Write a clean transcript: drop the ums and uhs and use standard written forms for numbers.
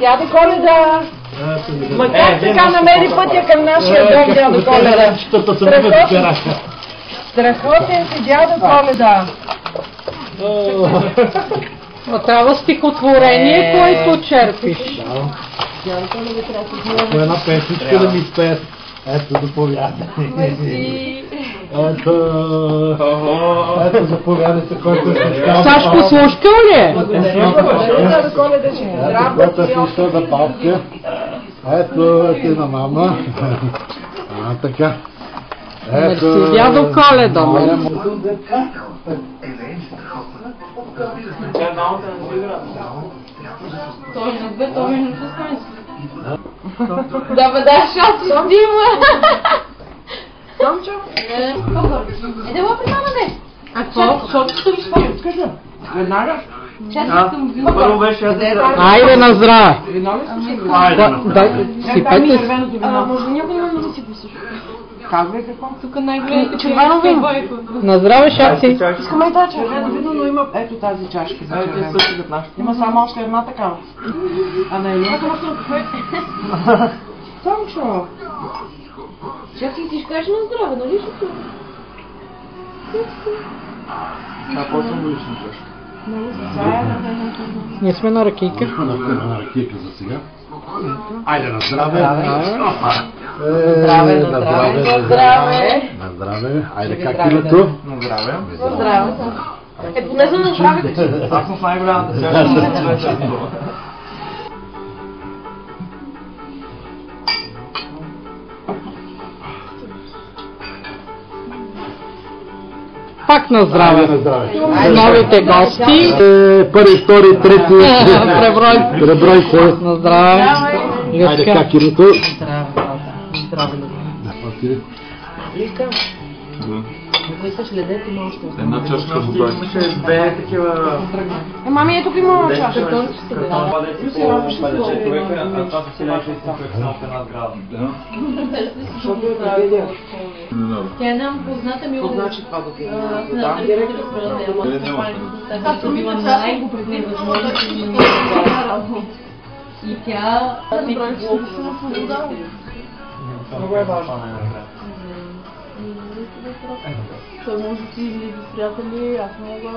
Дядо Коледа! Ма как така намери пътя към нашия дом, дядо Коледа? Страхотен си, дядо Коледа! Това стихотворение, което черпиш. По една песничка да ми изпеят. Ето, заповядайте. Ето, заповядайте, който е слушал. Сашко, слушкал ли е? Който е слушал да палка. Ето, е на мама. Така. Мерси, дядо Коледа. Да, бе, да, шат си Дима! Томчо? Да го при мама, бе! А какво? Защото ще ви спомня, искаш ли? Веднага? Първо беше Айде на здраве! Сипете си. Може някой да не си посуша. Как бе, какво? Тук най-големите червено вино. На здраве, шапси! Искаме и тази червено вино, но има ето тази чашка за червено. Има само още една такава. А не е ли? Томчо! Чакай, ти ще кажеш на здраве, нали ще? А по-съм го лично чашка. Ние сме на ракийка. На ракийка за сега. Айде, на здраве! Здраве, на здраве! На здраве! На здраве! Айде, как името? На здраве. На здраве! Поне за на здраве, Аз съм в най-голямата чашка. Пак на здраве! Новите гости. Първи, втори, трети. Преброй кой. На здраве! Айде, как името? Здраве, Лика, ако искаш ледете, има още. Една чашка вода. Имаше две такива... Мами, ето има чашка. Тя е нам позната ми от... Значи това да Да, директно аз била най-го и тя... Много е важно. Той може да си излезе с приятели, аз мога...